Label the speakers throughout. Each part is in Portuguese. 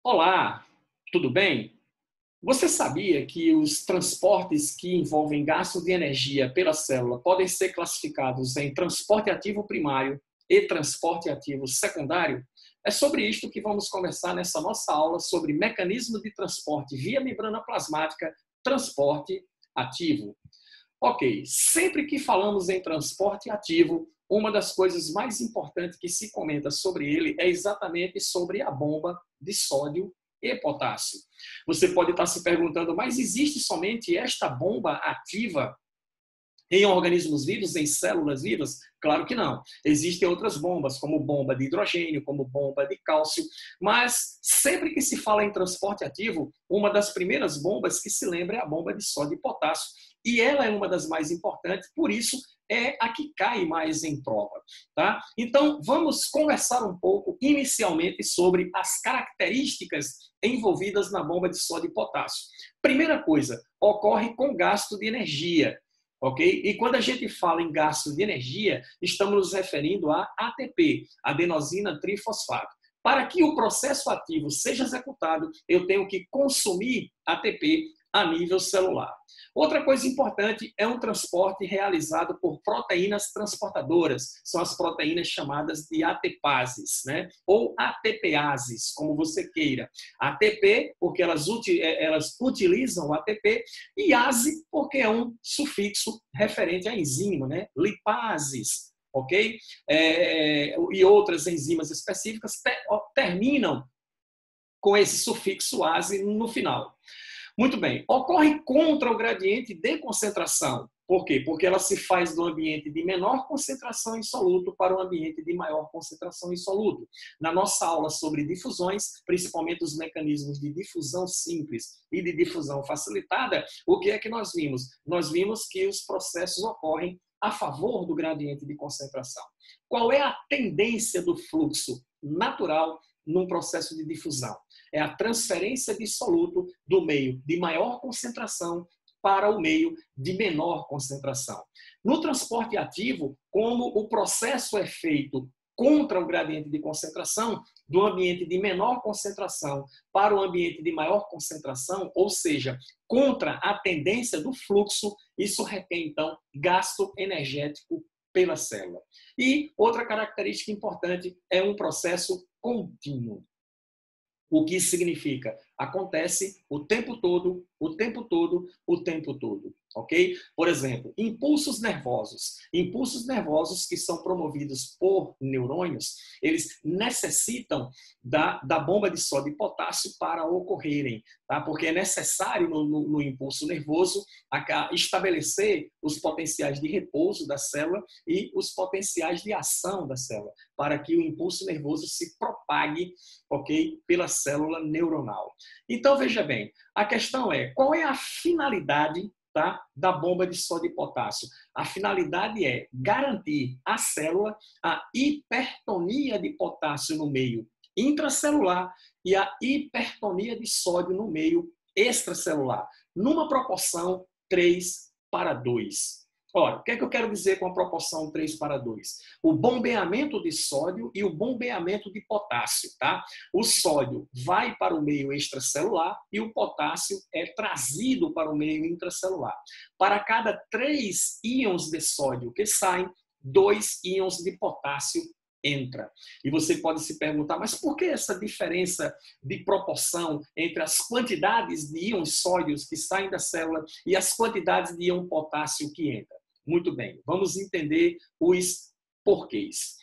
Speaker 1: Olá, tudo bem? Você sabia que os transportes que envolvem gasto de energia pela célula podem ser classificados em transporte ativo primário e transporte ativo secundário? É sobre isto que vamos conversar nessa nossa aula sobre mecanismo de transporte via membrana plasmática, transporte ativo. Ok, sempre que falamos em transporte ativo, uma das coisas mais importantes que se comenta sobre ele é exatamente sobre a bomba de sódio e potássio. Você pode estar se perguntando, mas existe somente esta bomba ativa em organismos vivos, em células vivas? Claro que não. Existem outras bombas, como bomba de hidrogênio, como bomba de cálcio, mas sempre que se fala em transporte ativo, uma das primeiras bombas que se lembra é a bomba de sódio e potássio. E ela é uma das mais importantes, por isso é a que cai mais em prova. Tá? Então, vamos conversar um pouco, inicialmente, sobre as características envolvidas na bomba de sódio e potássio. Primeira coisa, ocorre com gasto de energia. Ok? E quando a gente fala em gasto de energia, estamos nos referindo a ATP, adenosina trifosfato. Para que o processo ativo seja executado, eu tenho que consumir ATP a nível celular. Outra coisa importante é um transporte realizado por proteínas transportadoras, são as proteínas chamadas de ATPases, né? Ou ATPases, como você queira. ATP, porque elas utilizam o ATP, e ase, porque é um sufixo referente à enzima, né? Lipases, ok? E outras enzimas específicas terminam com esse sufixo ase no final. Muito bem. Ocorre contra o gradiente de concentração. Por quê? Porque ela se faz do ambiente de menor concentração em soluto para o ambiente de maior concentração em soluto. Na nossa aula sobre difusões, principalmente os mecanismos de difusão simples e de difusão facilitada, o que é que nós vimos? Nós vimos que os processos ocorrem a favor do gradiente de concentração. Qual é a tendência do fluxo natural num processo de difusão? É a transferência de soluto do meio de maior concentração para o meio de menor concentração. No transporte ativo, como o processo é feito contra o gradiente de concentração, do ambiente de menor concentração para o ambiente de maior concentração, ou seja, contra a tendência do fluxo, isso requer, então, gasto energético pela célula. E outra característica importante é um processo contínuo. O que significa? Acontece o tempo todo, o tempo todo, o tempo todo, ok? Por exemplo, impulsos nervosos. Impulsos nervosos que são promovidos por neurônios, eles necessitam da bomba de sódio e potássio para ocorrerem, tá? Porque é necessário no impulso nervoso estabelecer os potenciais de repouso da célula e os potenciais de ação da célula, para que o impulso nervoso se propague, ok, pela célula neuronal. Então, veja bem, a questão é, qual é a finalidade, tá, da bomba de sódio e potássio? A finalidade é garantir à célula a hipertonia de potássio no meio intracelular e a hipertonia de sódio no meio extracelular, numa proporção 3:2. Ora, o que é que eu quero dizer com a proporção 3:2? O bombeamento de sódio e o bombeamento de potássio, tá? O sódio vai para o meio extracelular e o potássio é trazido para o meio intracelular. Para cada 3 íons de sódio que saem, 2 íons de potássio entra. E você pode se perguntar, mas por que essa diferença de proporção entre as quantidades de íons sódios que saem da célula e as quantidades de íon potássio que entra? Muito bem, vamos entender os porquês.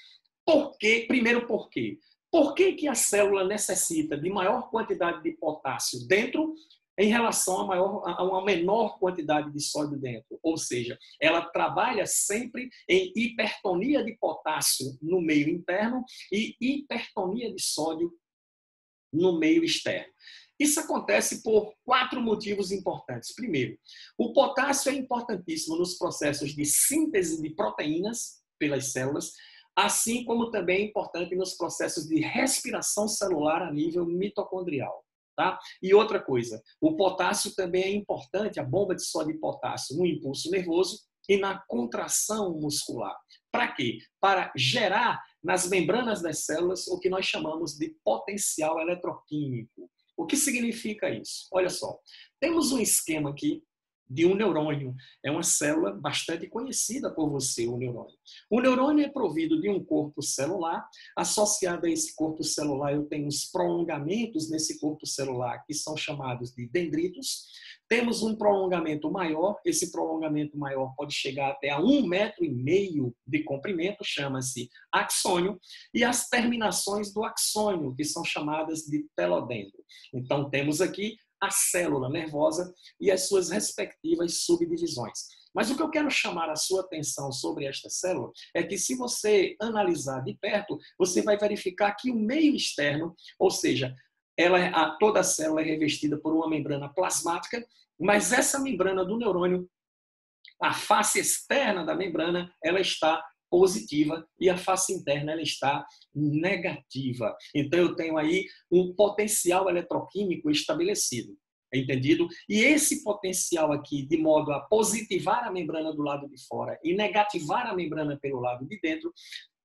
Speaker 1: Primeiro, por quê? Por que a célula necessita de maior quantidade de potássio dentro em relação a uma menor quantidade de sódio dentro? Ou seja, ela trabalha sempre em hipertonia de potássio no meio interno e hipertonia de sódio no meio externo. Isso acontece por 4 motivos importantes. Primeiro, o potássio é importantíssimo nos processos de síntese de proteínas pelas células, assim como também é importante nos processos de respiração celular a nível mitocondrial. Tá? E outra coisa, o potássio também é importante, a bomba de sódio e potássio, no impulso nervoso e na contração muscular. Para quê? Para gerar nas membranas das células o que nós chamamos de potencial eletroquímico. O que significa isso? Olha só, temos um esquema aqui de um neurônio. É uma célula bastante conhecida por você, o neurônio. O neurônio é provido de um corpo celular. Associado a esse corpo celular, eu tenho os prolongamentos nesse corpo celular, que são chamados de dendritos. Temos um prolongamento maior. Esse prolongamento maior pode chegar até a 1,5 metro de comprimento, chama-se axônio. E as terminações do axônio, que são chamadas de telodendro. Então, temos aqui a célula nervosa e as suas respectivas subdivisões. Mas o que eu quero chamar a sua atenção sobre esta célula é que, se você analisar de perto, você vai verificar que o meio externo, ou seja, toda a célula é revestida por uma membrana plasmática, mas essa membrana do neurônio, a face externa da membrana, ela está positiva e a face interna ela está negativa. Então eu tenho aí um potencial eletroquímico estabelecido, entendido? E esse potencial aqui, de modo a positivar a membrana do lado de fora e negativar a membrana pelo lado de dentro,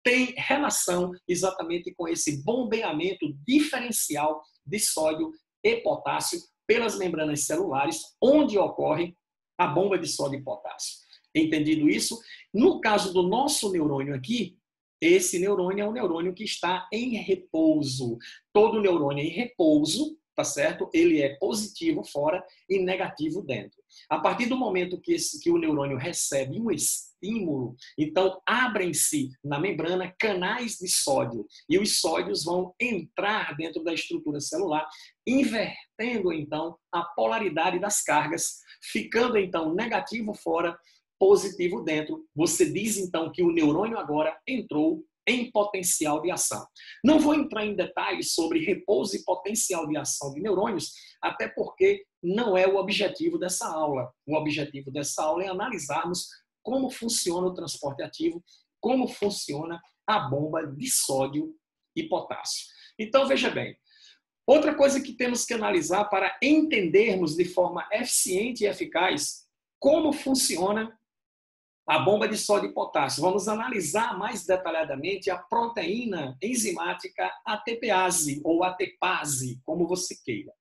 Speaker 1: tem relação exatamente com esse bombeamento diferencial de sódio e potássio pelas membranas celulares, onde ocorre a bomba de sódio e potássio. Entendido isso? No caso do nosso neurônio aqui, esse neurônio é um neurônio que está em repouso. Todo neurônio em repouso, tá certo? Ele é positivo fora e negativo dentro. A partir do momento que o neurônio recebe um estímulo, então abrem-se na membrana canais de sódio e os sódios vão entrar dentro da estrutura celular, invertendo então a polaridade das cargas, ficando então negativo fora, positivo dentro. Você diz então que o neurônio agora entrou em potencial de ação. Não vou entrar em detalhes sobre repouso e potencial de ação de neurônios, até porque não é o objetivo dessa aula. O objetivo dessa aula é analisarmos como funciona o transporte ativo, como funciona a bomba de sódio e potássio. Então, veja bem, outra coisa que temos que analisar para entendermos de forma eficiente e eficaz como funciona a bomba de sódio e potássio. Vamos analisar mais detalhadamente a proteína enzimática ATPase ou ATPase, como você queira.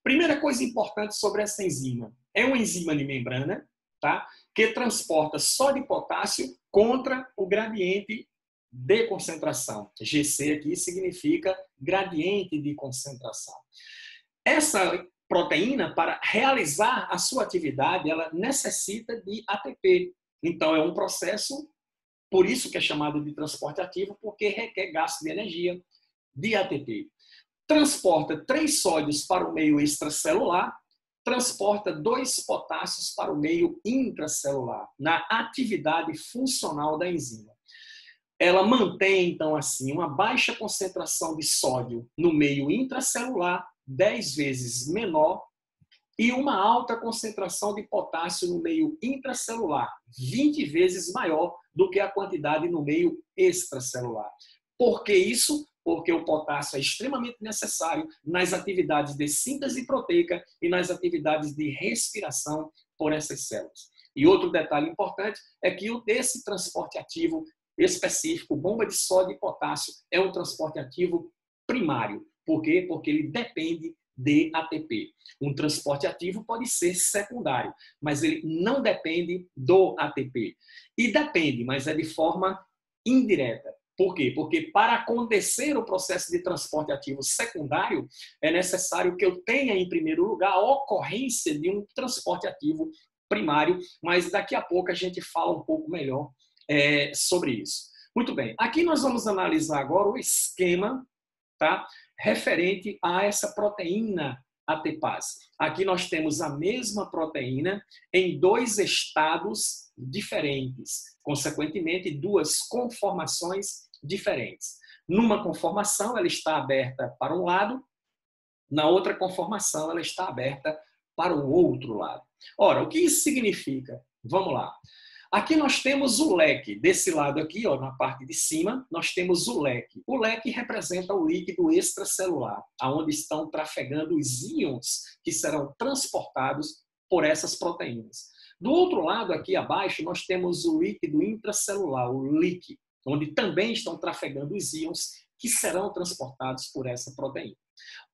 Speaker 1: Primeira coisa importante sobre essa enzima. É uma enzima de membrana, tá? Que transporta sódio e potássio contra o gradiente de concentração. GC aqui significa gradiente de concentração. Essa proteína, para realizar a sua atividade, ela necessita de ATP. Então, é um processo, por isso que é chamado de transporte ativo, porque requer gasto de energia de ATP. Transporta 3 sódios para o meio extracelular, transporta 2 potássios para o meio intracelular, na atividade funcional da enzima. Ela mantém, então, assim, uma baixa concentração de sódio no meio intracelular, 10 vezes menor, e uma alta concentração de potássio no meio intracelular, 20 vezes maior do que a quantidade no meio extracelular. Por que isso? Porque o potássio é extremamente necessário nas atividades de síntese proteica e nas atividades de respiração por essas células. E outro detalhe importante é que esse transporte ativo específico, bomba de sódio e potássio, é um transporte ativo primário. Por quê? Porque ele depende de ATP. Um transporte ativo pode ser secundário, mas ele não depende do ATP. E depende, mas é de forma indireta. Por quê? Porque para acontecer o processo de transporte ativo secundário, é necessário que eu tenha, em primeiro lugar, a ocorrência de um transporte ativo primário, mas daqui a pouco a gente fala um pouco melhor sobre isso. Muito bem, aqui nós vamos analisar agora o esquema, tá? Referente a essa proteína ATPase. Aqui nós temos a mesma proteína em 2 estados diferentes, consequentemente 2 conformações diferentes. Numa conformação ela está aberta para um lado, na outra conformação ela está aberta para o outro lado. Ora, o que isso significa? Vamos lá. Aqui nós temos o leque. Desse lado aqui, ó, na parte de cima, nós temos o leque. O leque representa o líquido extracelular, onde estão trafegando os íons que serão transportados por essas proteínas. Do outro lado, aqui abaixo, nós temos o líquido intracelular, o líquido. onde também estão trafegando os íons que serão transportados por essa proteína.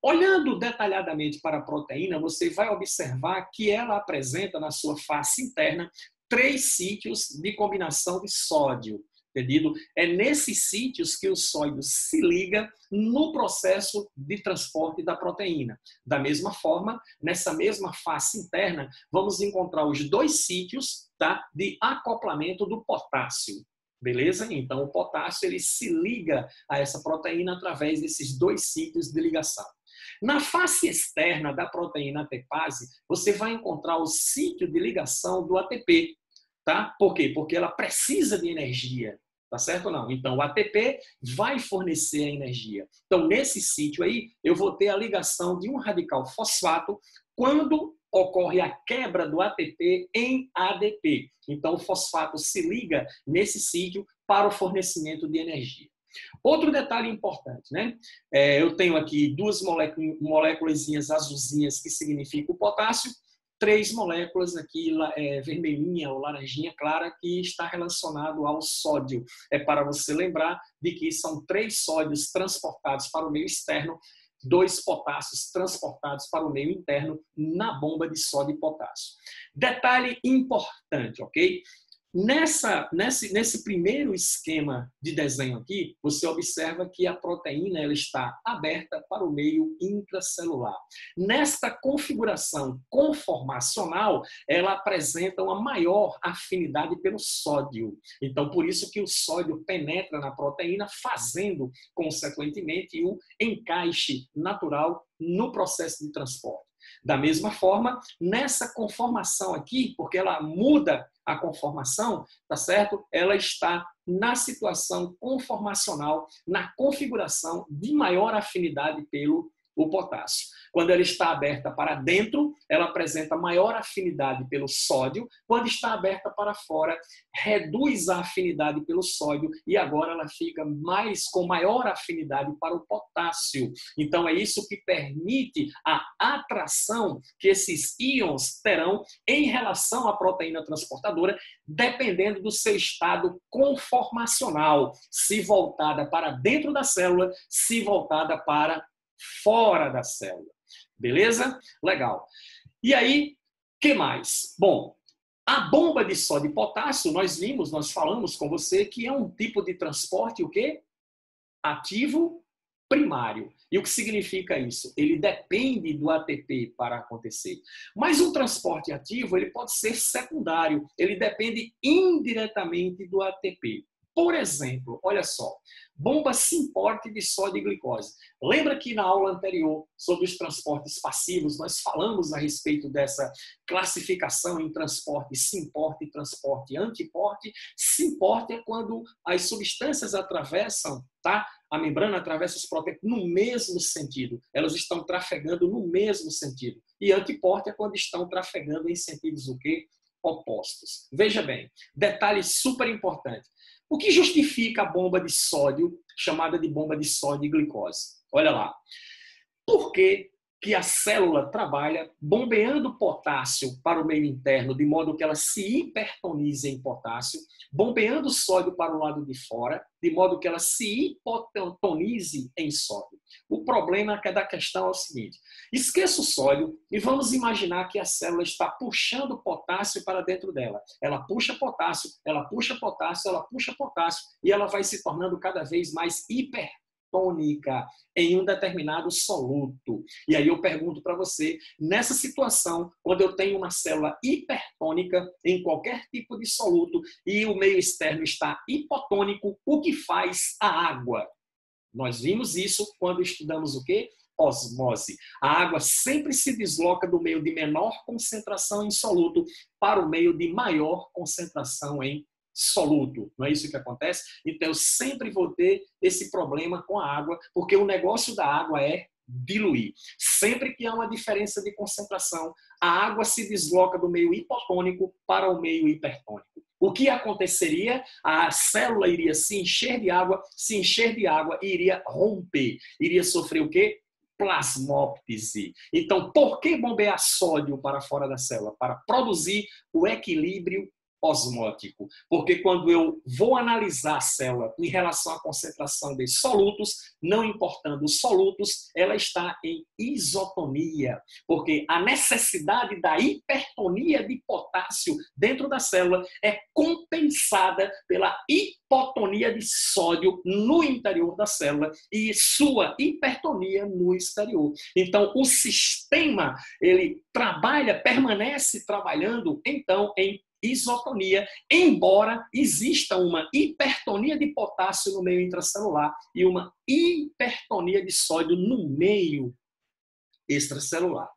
Speaker 1: Olhando detalhadamente para a proteína, você vai observar que ela apresenta na sua face interna 3 sítios de combinação de sódio. Entendido? É nesses sítios que o sódio se liga no processo de transporte da proteína. Da mesma forma, nessa mesma face interna, vamos encontrar os 2 sítios, tá, de acoplamento do potássio. Beleza? Então, o potássio ele se liga a essa proteína através desses 2 sítios de ligação. Na face externa da proteína ATPase, você vai encontrar o sítio de ligação do ATP. Tá? Por quê? Porque ela precisa de energia. Tá certo ou não? Então, o ATP vai fornecer a energia. Então, nesse sítio aí, eu vou ter a ligação de um radical fosfato quando ocorre a quebra do ATP em ADP. Então, o fosfato se liga nesse sítio para o fornecimento de energia. Outro detalhe importante, né? Eu tenho aqui 2 moléculas azulzinhas que significam o potássio, 3 moléculas aqui, vermelhinha ou laranjinha clara, que está relacionado ao sódio. É para você lembrar de que são 3 sódios transportados para o meio externo, 2 potássios transportados para o meio interno na bomba de sódio e potássio. Detalhe importante, ok? Nesse primeiro esquema de desenho aqui, você observa que a proteína ela está aberta para o meio intracelular. Nesta configuração conformacional, ela apresenta uma maior afinidade pelo sódio. Então, por isso que o sódio penetra na proteína, fazendo, consequentemente, o encaixe natural no processo de transporte. Da mesma forma, nessa conformação aqui, porque ela muda a conformação, tá certo? Ela está na situação conformacional, na configuração de maior afinidade pelo potássio. Quando ela está aberta para dentro, ela apresenta maior afinidade pelo sódio. Quando está aberta para fora, reduz a afinidade pelo sódio e agora ela fica com maior afinidade para o potássio. Então é isso que permite a atração que esses íons terão em relação à proteína transportadora, dependendo do seu estado conformacional, se voltada para dentro da célula, se voltada para fora da célula. Beleza? Legal. E aí, que mais? Bom, a bomba de sódio e potássio, nós falamos com você que é um tipo de transporte, o quê? Ativo primário. E o que significa isso? Ele depende do ATP para acontecer. Mas o transporte ativo, ele pode ser secundário. Ele depende indiretamente do ATP. Por exemplo, olha só, bomba simporte de sódio e glicose. Lembra que na aula anterior, sobre os transportes passivos, nós falamos a respeito dessa classificação em transporte simporte e transporte antiporte? Simporte é quando as substâncias atravessam, tá? A membrana atravessa os proteínas no mesmo sentido. Elas estão trafegando no mesmo sentido. E antiporte é quando estão trafegando em sentidos o quê? Opostos. Veja bem, detalhe super importante. O que justifica a bomba de sódio, chamada de bomba de sódio e glicose? Olha lá. Por que que a célula trabalha bombeando potássio para o meio interno, de modo que ela se hipertonize em potássio, bombeando sódio para o lado de fora, de modo que ela se hipotonize em sódio? O problema da questão é o seguinte: esqueça o sódio e vamos imaginar que a célula está puxando potássio para dentro dela. Ela puxa potássio, ela puxa potássio, ela puxa potássio e ela vai se tornando cada vez mais hipertônica em um determinado soluto. E aí eu pergunto para você, nessa situação, quando eu tenho uma célula hipertônica em qualquer tipo de soluto e o meio externo está hipotônico, o que faz a água? Nós vimos isso quando estudamos o quê? Osmose. A água sempre se desloca do meio de menor concentração em soluto para o meio de maior concentração em soluto. Não é isso que acontece? Então, eu sempre vou ter esse problema com a água, porque o negócio da água é diluir. Sempre que há uma diferença de concentração, a água se desloca do meio hipotônico para o meio hipertônico. O que aconteceria? A célula iria se encher de água e iria romper. Iria sofrer o quê? Plasmóptise. Então, por que bombear sódio para fora da célula? Para produzir o equilíbrio osmótico, porque quando eu vou analisar a célula em relação à concentração de solutos, não importando os solutos, ela está em isotonia, porque a necessidade da hipertonia de potássio dentro da célula é compensada pela hipotonia de sódio no interior da célula e sua hipertonia no exterior. Então, o sistema, ele permanece trabalhando, então, em isotonia, embora exista uma hipertonia de potássio no meio intracelular e uma hipertonia de sódio no meio extracelular.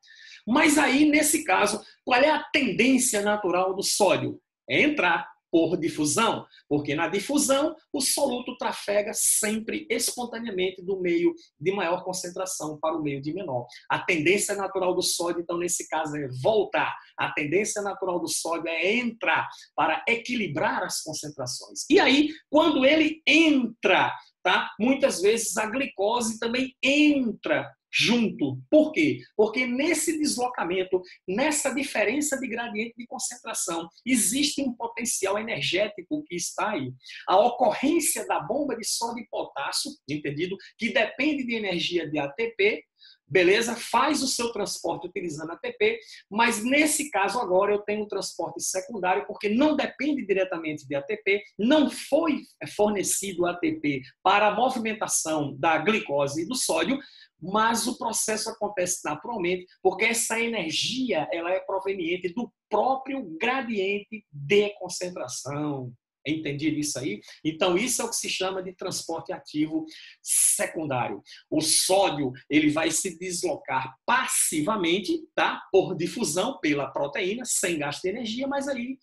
Speaker 1: Mas aí, nesse caso, qual é a tendência natural do sódio? É entrar por difusão, porque na difusão o soluto trafega sempre espontaneamente do meio de maior concentração para o meio de menor. A tendência natural do sódio, então, nesse caso, é voltar. A tendência natural do sódio é entrar para equilibrar as concentrações. E aí, quando ele entra, tá? Muitas vezes a glicose também entra junto. Por quê? Porque nesse deslocamento, nessa diferença de gradiente de concentração, existe um potencial energético que está aí. A ocorrência da bomba de sódio e potássio, entendido? Que depende de energia de ATP, beleza? Faz o seu transporte utilizando ATP, mas nesse caso agora eu tenho um transporte secundário porque não depende diretamente de ATP, não foi fornecido ATP para a movimentação da glicose e do sódio, mas o processo acontece naturalmente porque essa energia ela é proveniente do próprio gradiente de concentração. Entendido isso aí? Então, isso é o que se chama de transporte ativo secundário. O sódio ele vai se deslocar passivamente, tá? Por difusão pela proteína, sem gasto de energia, mas aí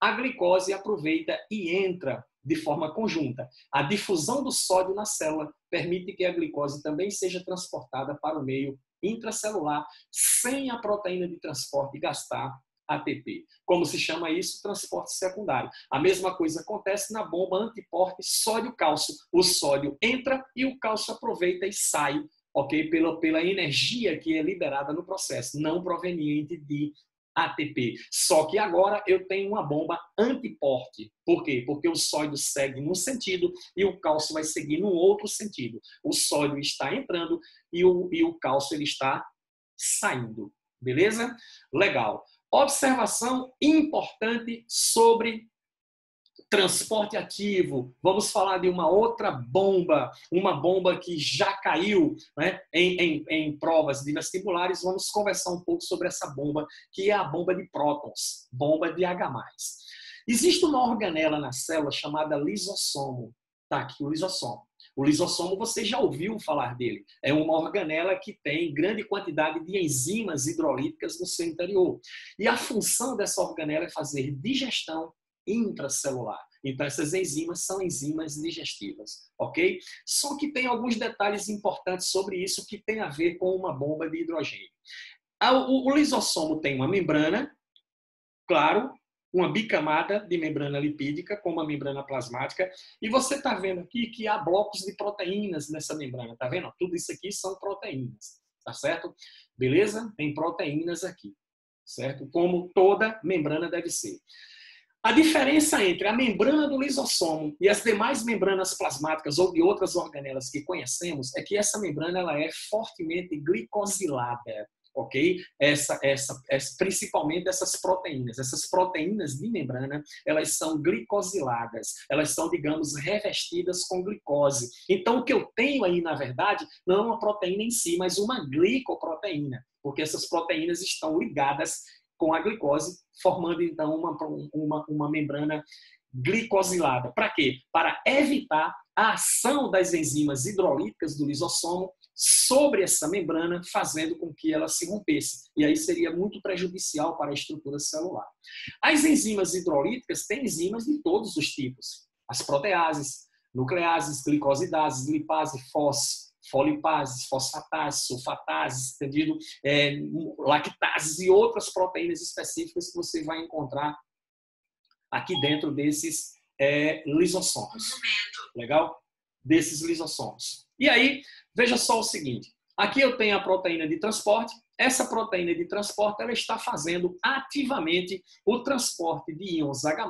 Speaker 1: a glicose aproveita e entra de forma conjunta. A difusão do sódio na célula permite que a glicose também seja transportada para o meio intracelular, sem a proteína de transporte gastar ATP. Como se chama isso? Transporte secundário. A mesma coisa acontece na bomba antiporte sódio-cálcio. O sódio entra e o cálcio aproveita e sai, ok? Pela energia que é liberada no processo, não proveniente de ATP. Só que agora eu tenho uma bomba antiporte. Por quê? Porque o sódio segue num sentido e o cálcio vai seguir num outro sentido. O sódio está entrando e o cálcio ele está saindo. Beleza? Legal. Observação importante sobre transporte ativo. Vamos falar de uma outra bomba, uma bomba que já caiu, né, em provas de vestibulares. Vamos conversar um pouco sobre essa bomba, que é a bomba de prótons, bomba de H+. Existe uma organela na célula chamada lisossomo. Está aqui o lisossomo. O lisossomo você já ouviu falar dele. É uma organela que tem grande quantidade de enzimas hidrolíticas no seu interior. E a função dessa organela é fazer digestão intracelular. Então, essas enzimas são enzimas digestivas, ok? Só que tem alguns detalhes importantes sobre isso que tem a ver com uma bomba de hidrogênio. O lisossomo tem uma membrana, claro, uma bicamada de membrana lipídica, como a membrana plasmática, e você está vendo aqui que há blocos de proteínas nessa membrana, tá vendo? Tudo isso aqui são proteínas, tá certo? Beleza? Tem proteínas aqui, certo? Como toda membrana deve ser. A diferença entre a membrana do lisossomo e as demais membranas plasmáticas ou de outras organelas que conhecemos é que essa membrana ela é fortemente glicosilada, ok? Principalmente essas proteínas. Essas proteínas de membrana, elas são glicosiladas. Elas são, digamos, revestidas com glicose. Então, o que eu tenho aí, na verdade, não é uma proteína em si, mas uma glicoproteína, porque essas proteínas estão ligadas com a glicose, formando então uma membrana glicosilada. Para quê? Para evitar a ação das enzimas hidrolíticas do lisossomo sobre essa membrana, fazendo com que ela se rompesse. E aí seria muito prejudicial para a estrutura celular. As enzimas hidrolíticas têm enzimas de todos os tipos. As proteases, nucleases, glicosidases, lipase, folipases, fosfatases, sulfatases, entendido? Lactases e outras proteínas específicas que você vai encontrar aqui dentro desses lisossomos. Legal? Desses lisossomos. E aí, veja só o seguinte. Aqui eu tenho a proteína de transporte. Essa proteína de transporte ela está fazendo ativamente o transporte de íons H+,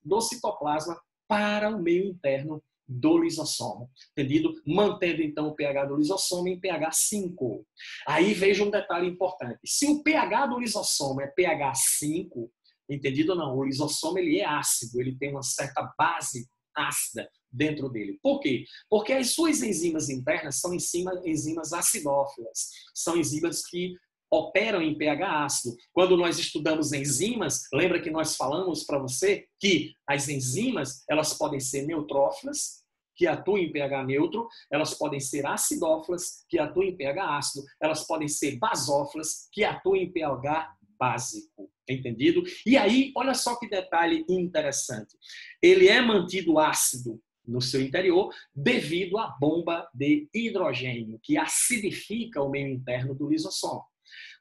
Speaker 1: do citoplasma para o meio interno do lisossomo, entendido? Mantendo então o pH do lisossomo em pH 5. Aí veja um detalhe importante. Se o pH do lisossomo é pH 5, entendido ou não? O lisossomo ele é ácido, ele tem uma certa base ácida dentro dele. Por quê? Porque as suas enzimas internas são enzimas acidófilas, são enzimas que operam em pH ácido. Quando nós estudamos enzimas, lembra que nós falamos para você que as enzimas elas podem ser neutrófilas, que atuam em pH neutro, elas podem ser acidófilas, que atuam em pH ácido, elas podem ser basófilas, que atuam em pH básico. Entendido? E aí, olha só que detalhe interessante. Ele é mantido ácido no seu interior devido à bomba de hidrogênio, que acidifica o meio interno do lisossomo.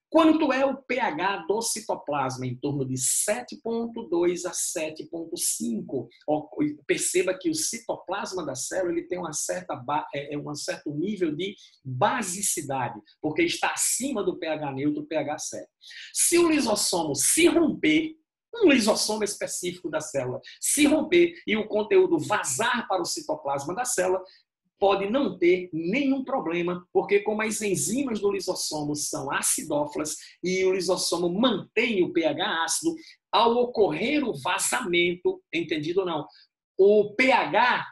Speaker 1: Quanto é o pH do citoplasma? Em torno de 7,2 a 7,5. Perceba que o citoplasma da célula ele tem um certo nível de basicidade, porque está acima do pH neutro, pH 7. Se o lisossomo se romper, um lisossomo específico da célula se romper e o conteúdo vazar para o citoplasma da célula, pode não ter nenhum problema, porque como as enzimas do lisossomo são acidófilas e o lisossomo mantém o pH ácido, ao ocorrer o vazamento, entendido ou não, o pH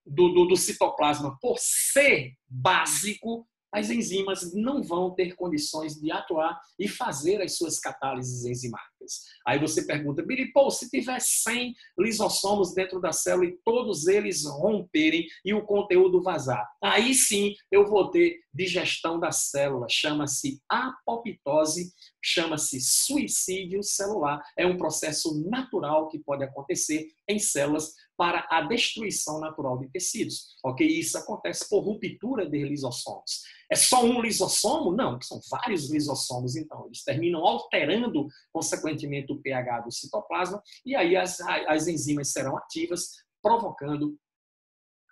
Speaker 1: do citoplasma, por ser básico, as enzimas não vão ter condições de atuar e fazer as suas catálises enzimáticas. Aí você pergunta, Billy, se tiver 100 lisossomos dentro da célula e todos eles romperem e o conteúdo vazar, aí sim eu vou ter digestão da célula, chama-se apoptose, chama-se suicídio celular. É um processo natural que pode acontecer em células para a destruição natural de tecidos. Ok? Isso acontece por ruptura de lisossomos. É só um lisossomo? Não, são vários lisossomos, então. Eles terminam alterando, consequentemente, o pH do citoplasma e aí as enzimas serão ativas, provocando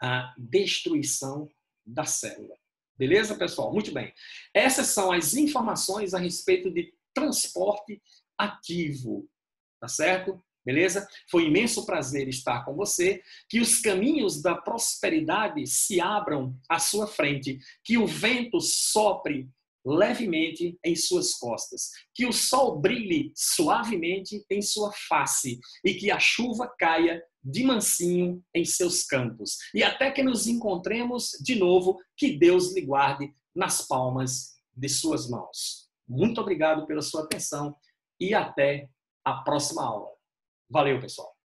Speaker 1: a destruição da célula. Beleza, pessoal? Muito bem. Essas são as informações a respeito de transporte ativo, tá certo? Beleza? Foi um imenso prazer estar com você. Que os caminhos da prosperidade se abram à sua frente. Que o vento sopre levemente em suas costas. Que o sol brilhe suavemente em sua face. E que a chuva caia de mansinho em seus campos. E até que nos encontremos de novo, que Deus lhe guarde nas palmas de suas mãos. Muito obrigado pela sua atenção e até a próxima aula. Valeu, pessoal!